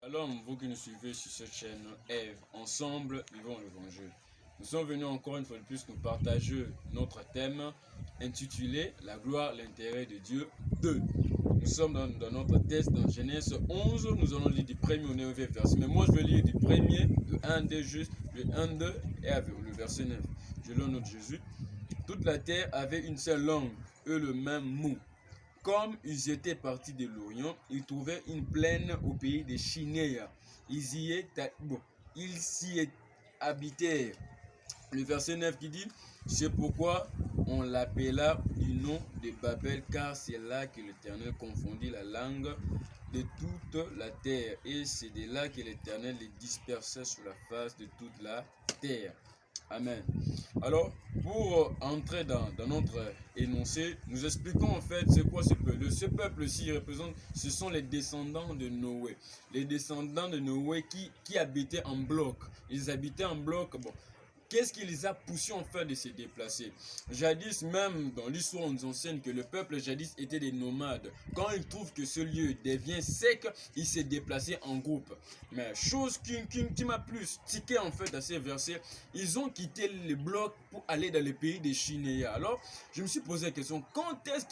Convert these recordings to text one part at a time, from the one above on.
Alors, vous qui nous suivez sur cette chaîne Ève, ensemble, vivons l'évangile. Nous sommes venus encore une fois de plus nous partager notre thème intitulé La gloire, l'intérêt de Dieu 2. Nous sommes dans notre texte dans Genèse 11, nous allons lire du premier au 9e verset. Mais moi je vais lire du premier, le 1-2 juste, le 1-2 et le verset 9. Je lis au nom de Jésus. Toute la terre avait une seule langue et le même mot. Comme ils étaient partis de l'Orient, ils trouvaient une plaine au pays de Chinéa. Ils s'y habitèrent. Le verset 9 qui dit, c'est pourquoi on l'appela du nom de Babel, car c'est là que l'Éternel confondit la langue de toute la terre. Et c'est de là que l'Éternel les dispersait sur la face de toute la terre. Amen. Alors, pour entrer dans notre énoncé, nous expliquons en fait c'est quoi ce peuple. Ce peuple-ci représente, ce sont les descendants de Noé. Les descendants de Noé qui habitaient en bloc. Ils habitaient en bloc. Bon. Qu'est-ce qui les a poussés en fait de se déplacer? Jadis, même dans l'histoire, on nous enseigne que le peuple jadis était des nomades. Quand ils trouvent que ce lieu devient sec, ils se déplaçaient en groupe. Mais chose qui m'a plus tiqué en fait à ces versets, ils ont quitté les blocs pour aller dans le pays de Chinéa. Alors, je me suis posé la question, quand est-ce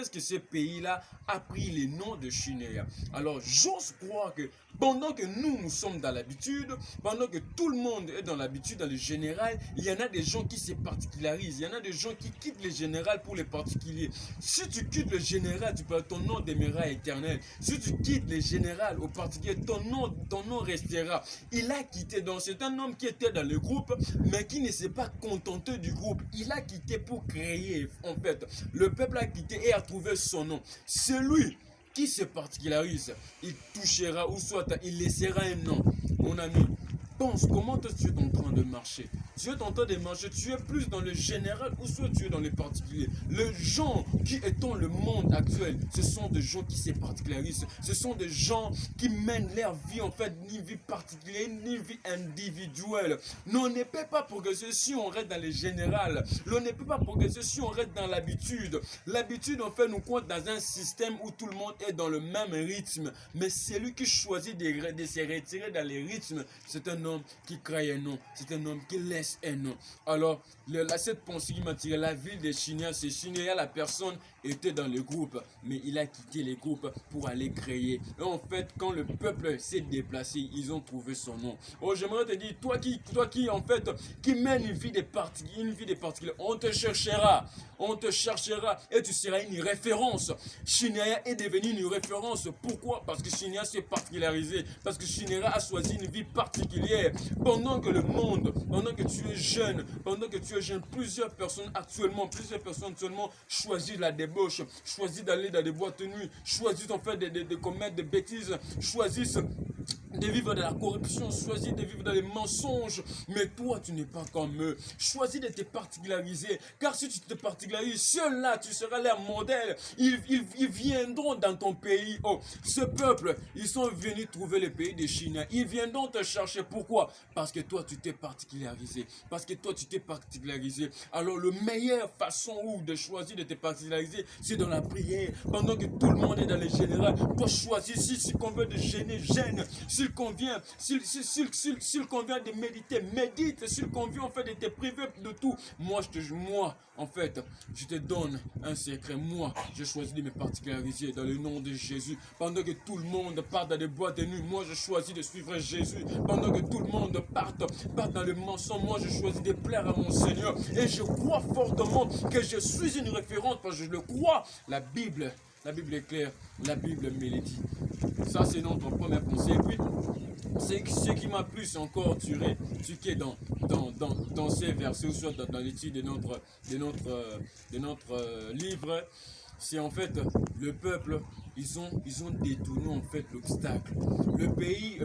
que ce pays-là a pris le nom de Chinéa? Alors, j'ose croire que pendant que nous sommes dans l'habitude, pendant que tout le monde est dans l'habitude, dans le général, il y en a des gens qui se particularisent. Il y en a des gens qui quittent le général pour les particuliers. Si tu quittes le général, ton nom demeurera éternel. Si tu quittes le général au particulier, ton nom restera. Il a quitté. Donc c'est un homme qui était dans le groupe, mais qui ne s'est pas contenté du groupe. Il a quitté pour créer, en fait. Le peuple a quitté et a trouvé son nom. Celui qui se particularise, il touchera ou soit il laissera un nom. Mon ami, pense comment tu es en train de marcher. Tu es en train de marcher, tu es plus dans le général ou soit tu es dans le particulier. Les gens qui étant le monde actuel, ce sont des gens qui se particularisent. Ce sont des gens qui mènent leur vie en fait, ni vie particulière, ni vie individuelle. Non, on ne peut pas progresser si on reste dans le général. On ne peut pas progresser si on reste dans l'habitude. L'habitude en fait nous compte dans un système où tout le monde est dans le même rythme. Mais celui qui choisit de se retirer dans les rythmes, c'est un homme qui crée un nom. C'est un homme qui laisse un nom. Alors, cette pensée qui m'a tiré, la ville de Chinéa, c'est Chinéa, la personne était dans le groupe, mais il a quitté les groupes pour aller créer. Et en fait, quand le peuple s'est déplacé, ils ont trouvé son nom. Oh, j'aimerais te dire, toi qui en fait, qui mène une vie de particulier, on te cherchera et tu seras une référence. Chinéa est devenu une référence. Pourquoi? Parce que Chinéa s'est particularisé, parce que Chinéa a choisi une vie particulière. Pendant que tu es jeune, plusieurs personnes actuellement choisissent la débauche, choisissent d'aller dans des boîtes de nuit, choisissent en fait de commettre des bêtises, choisissent de vivre dans la corruption, choisis de vivre dans les mensonges, mais toi tu n'es pas comme eux. Choisis de te particulariser, car si tu te particularises, ceux-là tu seras leur modèle. Ils viendront dans ton pays. Oh, ce peuple, ils sont venus trouver le pays de Chine. Ils viendront te chercher. Pourquoi? Parce que toi tu t'es particularisé. Alors la meilleure façon de choisir de te particulariser, c'est dans la prière. Pendant que tout le monde est dans les générales, pour choisir s'il convient de gêner, gêne. S'il convient de méditer, médite. S'il convient en fait de te priver de tout, moi en fait, je te donne un secret. Moi, je choisis de me particulariser dans le nom de Jésus. Pendant que tout le monde part dans des boîtes de nuit, moi je choisis de suivre Jésus. Pendant que tout le monde part dans le mensonge, moi je choisis de plaire à mon Seigneur. Et je crois fortement que je suis une référence parce que je le crois. La Bible est claire, la Bible me le dit. Ça, c'est notre première pensée. Et puis, ce qui m'a plus encore tué dans ces versets, ou soit dans l'étude de notre livre, c'est en fait le peuple, ils ont détourné en fait l'obstacle. Le pays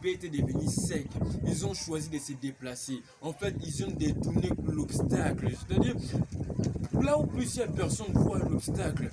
était devenu sec. Ils ont choisi de se déplacer. En fait, ils ont détourné l'obstacle. C'est-à-dire, là où plusieurs personnes voient l'obstacle,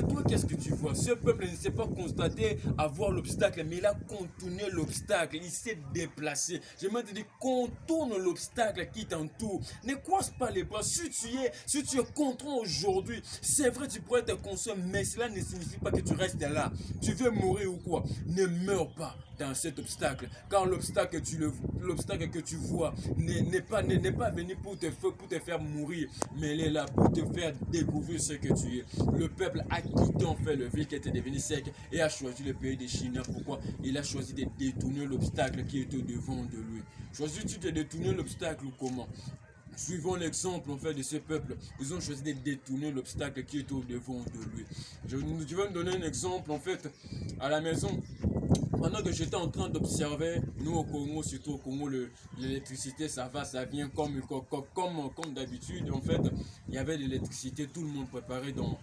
toi, qu'est-ce que tu vois? Ce peuple ne s'est pas constaté avoir l'obstacle, mais il a contourné l'obstacle. Il s'est déplacé. Je me dis, contourne l'obstacle qui t'entoure. Ne croise pas les bras. Si tu es content aujourd'hui, c'est vrai, tu pourrais être conscient, mais cela ne signifie pas que tu restes là. Tu veux mourir ou quoi? Ne meurs pas dans cet obstacle. Car l'obstacle que tu vois n'est pas venu pour te faire mourir, mais il est là pour te faire découvrir ce que tu es. Le peuple a quitté en fait le ville qui était devenu sec et a choisi le pays des Chinois. Pourquoi? Il a choisi de détourner l'obstacle qui était au devant de lui. Choisis-tu de détourner l'obstacle ou comment? Suivons l'exemple en fait de ce peuple, ils ont choisi de détourner l'obstacle qui est au devant de lui. Je vais me donner un exemple en fait à la maison. Pendant que j'étais en train d'observer, nous au Congo, surtout au Congo, l'électricité ça va, ça vient comme d'habitude. En fait, il y avait de l'électricité, tout le monde préparé dans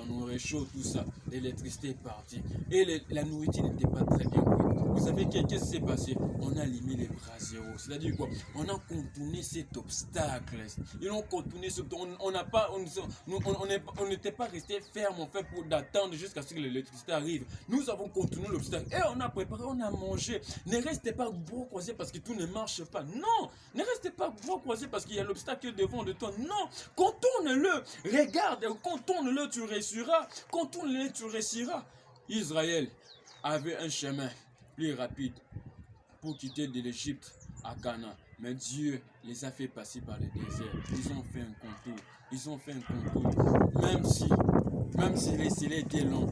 nos réchauds, tout ça. L'électricité est partie. Et la nourriture n'était pas très bien cuite. Vous savez qu'est-ce qui s'est passé? On a allumé les braseros. C'est-à-dire quoi? On a contourné cet obstacle. Ils ont contourné ce on n'était pas resté ferme en fait pour d'attendre jusqu'à ce que l'électricité arrive. Nous avons contourné l'obstacle et on a préparé, on a mangé. Ne restez pas bras croisés parce que tout ne marche pas. Non, ne restez pas bras croisés parce qu'il y a l'obstacle devant de toi. Non, contourne-le. Regarde, contourne-le, tu réussiras. Contourne-le, tu réussiras. Israël avait un chemin plus rapide pour quitter de l'Égypte à Canaan. Mais Dieu les a fait passer par le désert. Ils ont fait un contour. Ils ont fait un contour. Même si les était long.